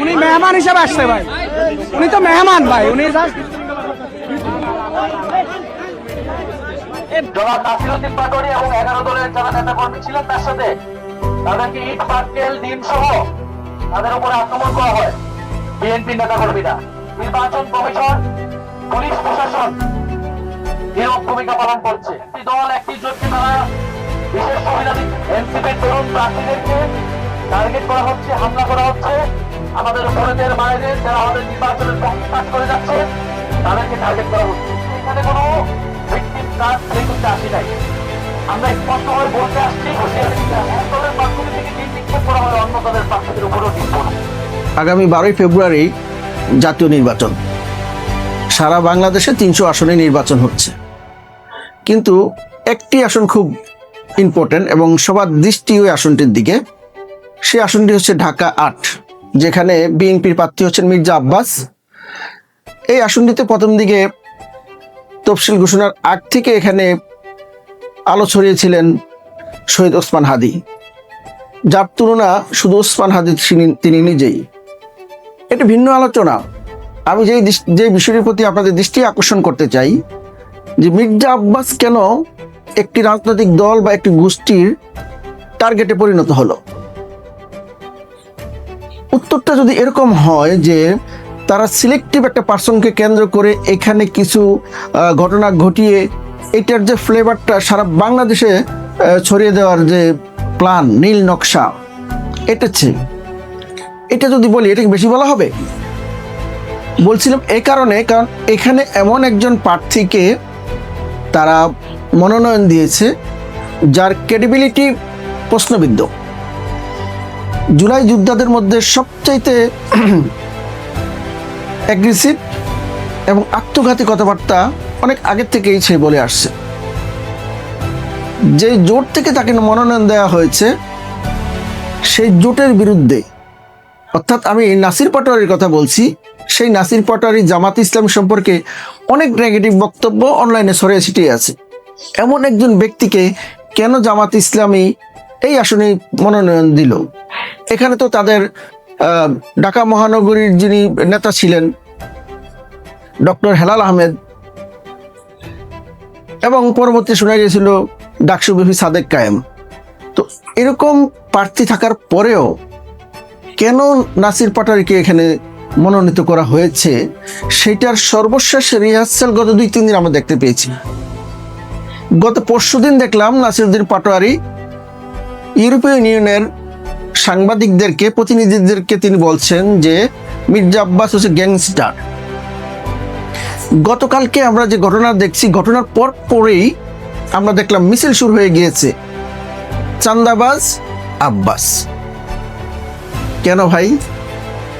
উনি মেহমান হিসাবে আসছে ভাই, উনি তো মেহমান ভাই, উনি জনাব নাসিরউদ্দিন পাটোয়ারী এবং 11 দলের যারা নেতা কর্মী ছিলেন তার সাথে তাদেরকে ইট পাটকেল ডিম সহ তাদের উপরে আক্রমণ করা হয়। বিএনপি নেতা কর্মীরা, নির্বাচন কমিশন, পুলিশ প্রশাসন নীরব ভূমিকা পালন করছে। একটি দল একটি জোটকে তারা বিশেষ সুবিধা দিচ্ছে। এনসিপির তরুণ প্রার্থীদেরকে টার্গেট করা হচ্ছে, হামলা করা হচ্ছে। আমাদের বোনেদের মায়েদের যারা আমাদের নির্বাচনের পক্ষে কাজ করে যাচ্ছে তাদেরকে টার্গেট করা হচ্ছে। এখানে কোনো ভিকটিম কাজ করতে আসি নাই। আমরা স্পষ্টভাবে বলতে আসছি, এক দলের প্রার্থী থেকে দিন নিক্ষেপ করা হলে অন্য দলের প্রার্থীদের উপরেও নিক্ষেপ। আগামী 12ই ফেব্রুয়ারি জাতীয় নির্বাচন, সারা বাংলাদেশে 300 আসনে নির্বাচন হচ্ছে, কিন্তু একটি আসন খুব ইম্পর্টেন্ট এবং সবার দৃষ্টি ওই আসনটির দিকে। সেই আসনটি হচ্ছে ঢাকা 8, যেখানে বিএনপির প্রার্থী হচ্ছেন মির্জা আব্বাস। এই আসনটিতে প্রথম দিকে তফসিল ঘোষণার আগ থেকে এখানে আলো ছড়িয়েছিলেন শহীদ ওসমান হাদি, যার তুলনা শুধু ওসমান হাদি তিনি নিজেই। এটা ভিন্ন আলোচনা। আমি যে বিষয়টির প্রতি আপনাদের দৃষ্টি আকর্ষণ করতে চাই যে মির্জা আব্বাস কেন একটি রাজনৈতিক দল বা একটি গোষ্ঠীর টার্গেটে পরিণত হলো। উত্তরটা যদি এরকম হয় যে তারা সিলেক্টিভ একটা পার্সনকে কেন্দ্র করে এখানে কিছু ঘটনা ঘটিয়ে এটার যে ফ্লেভারটা সারা বাংলাদেশে ছড়িয়ে দেওয়ার যে প্ল্যান, নীল নকশা, এটা যদি বলি এটা কি বেশি বলা হবে? বলছিলাম এই কারণ এখানে এমন একজন প্রার্থীকে তারা মনোনয়ন দিয়েছে যার ক্রেডিবিলিটি প্রশ্নবিদ্ধ। জুলাই যোদ্ধাদের মধ্যে সবচাইতে অ্যাগ্রেসিভ এবং আত্মঘাতী কথাবার্তা অনেক আগের থেকেই সে বলে আসছে। যে জোট থেকে তাকে মনোনয়ন দেওয়া হয়েছে সেই জোটের বিরুদ্ধে, অর্থাৎ আমি নাসির পাটোয়ারির কথা বলছি, সেই নাসির পাটোয়ারি জামাত ইসলাম সম্পর্কে অনেক নেগেটিভ বক্তব্য অনলাইনে ছড়িয়ে ছিটিয়ে আছে। এমন একজন ব্যক্তিকে কেন জামাত ইসলামী এই আসনে মনোনয়ন দিল? এখানে তো তাদের ঢাকা মহানগরীর যিনি নেতা ছিলেন ডক্টর হেলাল আহমেদ এবং পরবর্তী শোনা গিয়েছিল ডাকসু বিপি সাদেক কায়েম। তো এরকম প্রার্থী থাকার পরেও কেন নাসির পাটোয়ারিকে এখানে মনোনীত করা হয়েছে সেটার সর্বশেষ রিহার্সাল গত 2-3 দিন আমরা দেখতে পেয়েছি। গত পরশুদিন দেখলাম নাসিরউদ্দিন পাটোয়ারি ইউরোপীয় ইউনিয়নের সাংবাদিকদেরকে, প্রতিনিধিদেরকে তিনি বলছেন যে মির্জা আব্বাস হচ্ছে গ্যাংস্টার। গতকালকে আমরা যে ঘটনা দেখছি, ঘটনার পরেই আমরা দেখলাম মিছিল শুরু হয়ে গিয়েছে, চান্দাবাজ আব্বাস। কেন ভাই?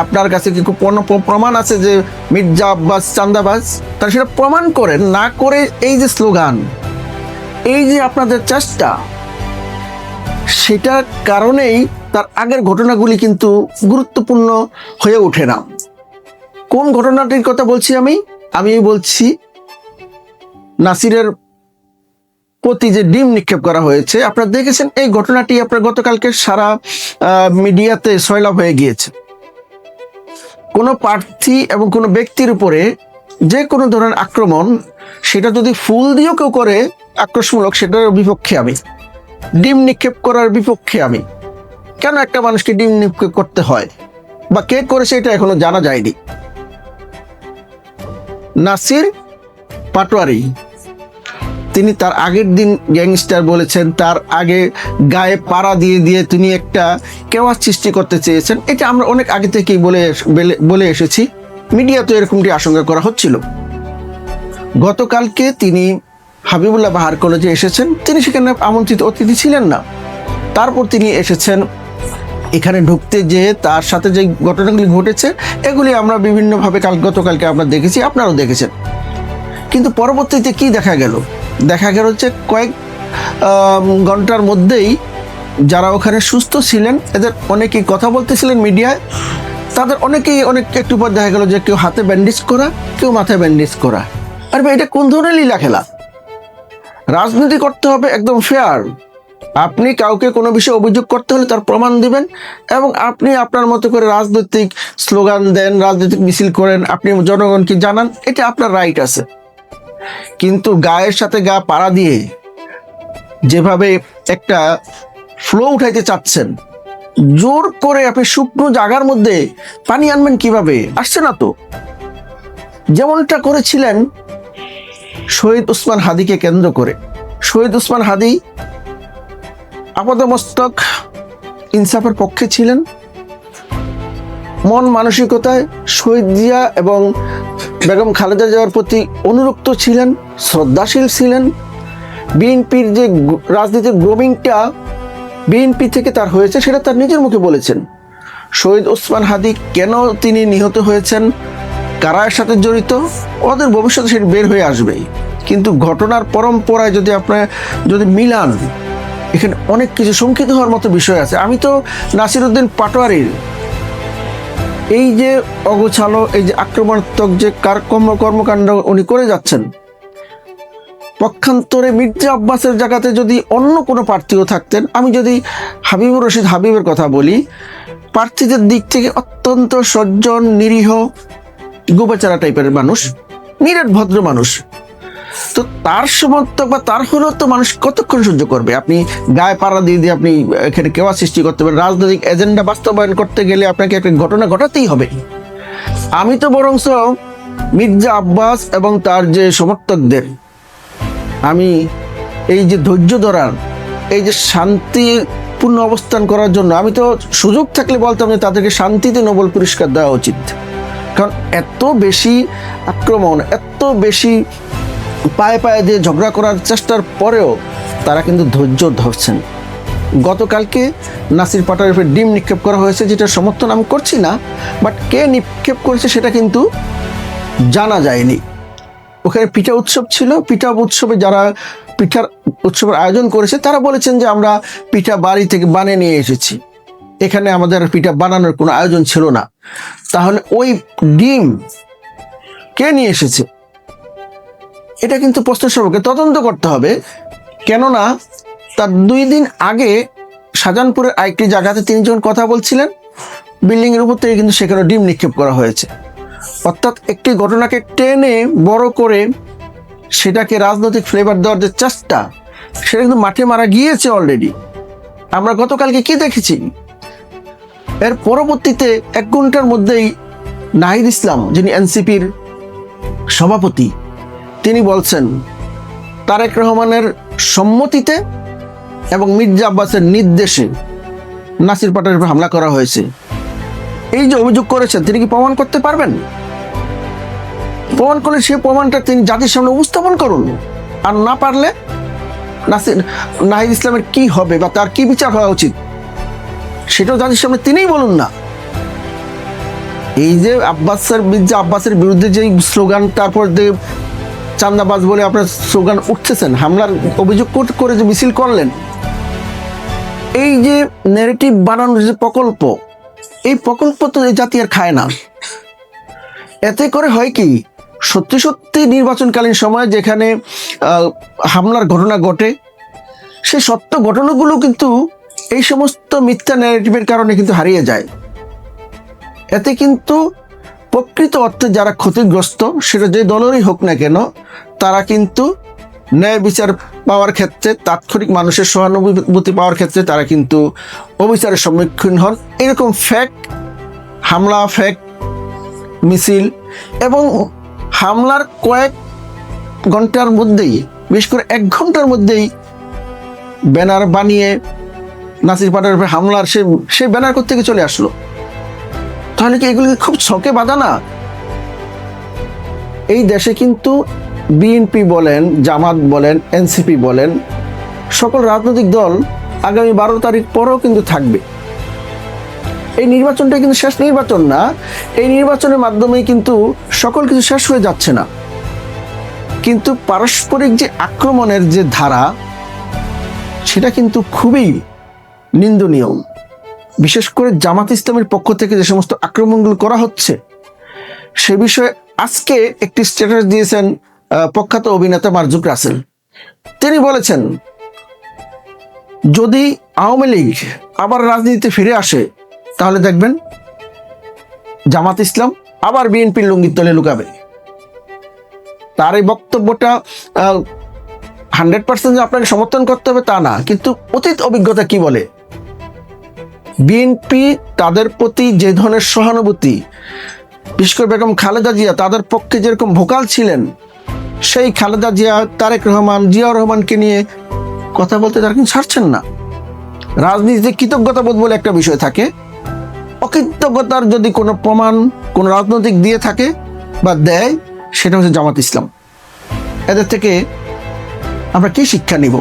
আপনার কাছে কি কোনো প্রমাণ আছে যে মির্জা আব্বাস চান্দাবাজ? তারা সেটা প্রমাণ করেন, না করে এই যে স্লোগান, এই যে আপনাদের চেষ্টা, সেটার কারণেই তার আগের ঘটনাগুলি কিন্তু গুরুত্বপূর্ণ হয়ে ওঠে না। কোন ঘটনাটির কথা বলছি আমি বলছি নাসিরের প্রতি যে ডিম নিক্ষেপ করা হয়েছে। আপনারা দেখেছেন এই ঘটনাটি আপনার গতকালকে সারা মিডিয়াতে সয়লাভ হয়ে গিয়েছে। কোনো প্রার্থী এবং কোনো ব্যক্তির উপরে যে কোনো ধরনের আক্রমণ, সেটা যদি ফুল দিয়েও কেউ করে আক্রোশমূলক, সেটার বিপক্ষে আমি। ডিম নিক্ষেপ করার বিপক্ষে আমি। কেন একটা মানুষকে ডিম নিক্ষেপ করতে হয় বা কে করেছে এটা এখনো জানা যায়নি। নাসির পাটোয়ারি তিনি তার আগের দিন গ্যাংস্টার বলেছেন, তার আগে গায়ে পাড়া দিয়ে তিনি একটা কেওয়াস সৃষ্টি করতে চেয়েছেন। এটা আমরা অনেক আগে থেকেই বলে এসেছি, মিডিয়াতে এরকমটি আশঙ্কা করা হচ্ছিল। গতকালকে তিনি হাবিবুল্লাহ বাহার কলেজে এসেছেন, তিনি সেখানে আমন্ত্রিত অতিথি ছিলেন না। তারপর তিনি এসেছেন এখানে ঢুকতে, যে তার সাথে যে ঘটনাগুলি ঘটেছে এগুলি আমরা বিভিন্নভাবে গতকালকে আমরা দেখেছি, আপনারাও দেখেছেন। কিন্তু পরবর্তীতে কি দেখা গেল যে কয়েক ঘন্টার মধ্যেই যারা ওখানে সুস্থ ছিলেন, এদের অনেকেই কথা বলতেছিলেন মিডিয়ায়, তাদের অনেকেই একটু পর দেখা গেল যে কেউ হাতে ব্যান্ডেজ করা, কেউ মাথায় ব্যান্ডেজ করা। আর ভাই, এটা কোন ধরনের লীলা খেলা? রাজনীতি করতে হবে একদম ফেয়ার। আপনি কাউকে কোনো বিষয়ে অভিযোগ করতে হলে তার প্রমাণ দিবেন, এবং আপনি আপনার মতো করে রাজনৈতিক স্লোগান দেন, রাজনৈতিক মিছিল করেন, আপনি জনগণকে জানান, এটা আপনার রাইট আছে। কিন্তু গায়ের সাথে গা পাড়া দিয়ে যেভাবে একটা ফ্লো উঠাইতে চাচ্ছেন, জোর করে আপনি শুকনো জায়গার মধ্যে পানি আনবেন কিভাবে? আসছে না তো। যেমনটা করেছিলেন শহীদ ওসমান হাদিকে কেন্দ্র করে। শহীদ ওসমান হাদি আপাতমস্তক ইনসাফের পক্ষে ছিলেন, মন মানসিকতায় শহীদ জিয়া এবং বেগম খালেদা জিয়ার প্রতি অনুরক্ত ছিলেন, শ্রদ্ধাশীল ছিলেন। বিএনপির যে রাজনীতির গ্রোমিংটা বিএনপি থেকে তার হয়েছে, সেটা তার নিজের মুখে বলেছেন। শহীদ ওসমান হাদি কেন তিনি নিহত হয়েছেন, কারা এর সাথে জড়িত, ওদের ভবিষ্যতে সেটা বের হয়ে আসবেই। কিন্তু ঘটনার পরম্পরায় যদি মিলান, এখানে অনেক কিছু শঙ্কিত হওয়ার মতো বিষয় আছে। আমি তো নাসিরউদ্দিন পাটোয়ারির এই যে অগোছালো, এই যে আক্রমণাত্মক যে কর্মকাণ্ড উনি করে যাচ্ছেন, পক্ষান্তরে মির্জা আব্বাসের জায়গাতে যদি অন্য কোনো প্রার্থীও থাকতেন, আমি যদি হাবিবুর রশিদ হাবিবের কথা বলি, প্রার্থীদের দিক থেকে অত্যন্ত সজ্জন, নিরীহ, গোবেচারা টাইপের মানুষ, নিরেট ভদ্র মানুষ, তো তার সমর্থক বা তার হলেও তো মানুষ কতক্ষণ সহ্য করবে? আপনি গায়ে পাড়া দিয়ে দিয়ে আপনি এখানে কেওয়া সৃষ্টি করতে পারেন। রাজনৈতিক এজেন্ডা বাস্তবায়ন করতে গেলে আপনাকে একটা ঘটনা ঘটাতেই হবে। আমি তো বরঞ্চ মির্জা আব্বাস এবং তার যে সমর্থকদের আমি এই যে ধৈর্য ধরার, এই যে শান্তিপূর্ণ অবস্থান করার জন্য, আমি তো সুযোগ থাকলে বলতাম যে তাদেরকে শান্তিতে নোবেল পুরস্কার দেওয়া উচিত। কারণ এত বেশি আক্রমণ, এত বেশি পায়ে পায়ে দিয়ে ঝগড়া করার চেষ্টার পরেও তারা কিন্তু ধৈর্য ধরছেন। গতকালকে নাসির পাটোয়ারির উপরে ডিম নিক্ষেপ করা হয়েছে, যেটা সমর্থন আমি করছি না, বাট কে নিক্ষেপ করেছে সেটা কিন্তু জানা যায়নি। ওখানে পিঠা উৎসব ছিল, পিঠা উৎসবে যারা পিঠার উৎসবের আয়োজন করেছে তারা বলেছেন যে আমরা পিঠা বাড়ি থেকে বানিয়ে নিয়ে এসেছি, এখানে আমাদের পিঠা বানানোর কোনো আয়োজন ছিল না। তাহলে ওই ডিম কে নিয়ে এসেছে? এটা কিন্তু প্রশ্নের সবকে তদন্ত করতে হবে। কেননা তার 2 দিন আগে শাহজাহানপুরের আরেকটি জায়গাতে তিনি যখন কথা বলছিলেন, বিল্ডিংয়ের উপর থেকে কিন্তু সেখানে ডিম নিক্ষেপ করা হয়েছে। অর্থাৎ একটি ঘটনাকে টেনে বড় করে সেটাকে রাজনৈতিক ফ্লেভার দেওয়ার যে চেষ্টা, সেটা কিন্তু মাঠে মারা গিয়েছে অলরেডি। আমরা গতকালকে কি দেখেছি? এর পরবর্তীতে 1 ঘন্টার মধ্যেই নাহিদ ইসলাম, যিনি এনসিপির সভাপতি, তিনি বলছেন তারেক রহমানের সম্মতিতে এবং মির্জা আব্বাসের নির্দেশে নাসির পাটোয়ারির উপর হামলা করা হয়েছে। এই যে অভিযোগ করেছেন, তিনি কি প্রমাণ করতে পারবেন? প্রমাণ করলে সে প্রমাণটা তিনি জাতির সামনে উপস্থাপন করুন। আর না পারলে নাহিদ ইসলামের কি হবে বা তার কি বিচার হওয়া উচিত সেটাও জাতির সামনে তিনিই বলুন না। এই যে মির্জা আব্বাসের বিরুদ্ধে যে স্লোগান, তারপর যে চান্দাবাজ বলে আপনার স্লোগান উঠতেছেন, হামলার অভিযোগ করে যে মিছিল করলেন, এই যে ন্যারেটিভ বানানোর যে প্রকল্প, এই প্রকল্প তো এই জাতি আর খায় না। এতে করে হয় কি, সত্যি সত্যি নির্বাচনকালীন সময়ে যেখানে হামলার ঘটনা ঘটে, সেই সত্য ঘটনাগুলো কিন্তু এই সমস্ত মিথ্যা ন্যারেটিভের কারণে কিন্তু হারিয়ে যায়। এতে কিন্তু প্রকৃত অর্থে যারা ক্ষতিগ্রস্ত, সেটা যে দলেরই হোক না কেন, তারা কিন্তু ন্যায় বিচার পাওয়ার ক্ষেত্রে, তাৎক্ষণিক মানুষের সহানুভূতি পাওয়ার ক্ষেত্রে তারা কিন্তু অবিচারের সম্মুখীন হন। এরকম ফেক হামলা, ফেক মিছিল এবং হামলার কয়েক ঘন্টার মধ্যেই, বিশেষ করে 1 ঘন্টার মধ্যেই ব্যানার বানিয়ে নাসির পাটোয়ারির উপর হামলার সে ব্যানার কোত্থেকে চলে আসলো? তাহলে কি এগুলি খুব ছকে বাঁধা না? এই দেশে কিন্তু বিএনপি বলেন, জামাত বলেন, এনসিপি বলেন, সকল রাজনৈতিক দল আগামী 12 তারিখ পরেও কিন্তু থাকবে। এই নির্বাচনটা কিন্তু শেষ নির্বাচন না। এই নির্বাচনের মাধ্যমেই কিন্তু সকল কিছু শেষ হয়ে যাচ্ছে না, কিন্তু পারস্পরিক যে আক্রমণের যে ধারা, সেটা কিন্তু খুবই নিন্দনীয়। বিশেষ করে জামাত ইসলামের পক্ষ থেকে যে সমস্ত আক্রমণগুলো করা হচ্ছে সে বিষয়ে আজকে একটি স্ট্যাটাস দিয়েছেন প্রখ্যাত অভিনেতা মারজুক রাসেল। তিনি বলেছেন, যদি আওয়ামী লীগ আবার রাজনীতিতে ফিরে আসে তাহলে দেখবেন জামাত ইসলাম আবার বিএনপির লুঙ্গির তলে লুকাবে। তার এই বক্তব্যটা 100% আপনাকে সমর্থন করতে হবে তা না, কিন্তু অতীত অভিজ্ঞতা কি বলে? বিএনপি তাদের প্রতি যে ধরনের সহানুভূতি, বিশেষ করে বেগম খালেদা জিয়া তাদের পক্ষে যেরকম ভোকাল ছিলেন, সেই খালেদা জিয়া, তারেক রহমান, জিয়াউর রহমানকে নিয়ে কথা বলতে তারা কিন্তু ছাড়ছেন না। রাজনীতিতে কৃতজ্ঞতাবোধ বলে একটা বিষয় থাকে, অকৃতজ্ঞতার যদি কোনো প্রমাণ কোনো রাজনৈতিক দিয়ে থাকে বা দেয়, সেটা হচ্ছে জামাত ইসলাম। এদের থেকে আমরা কি শিক্ষা নিব?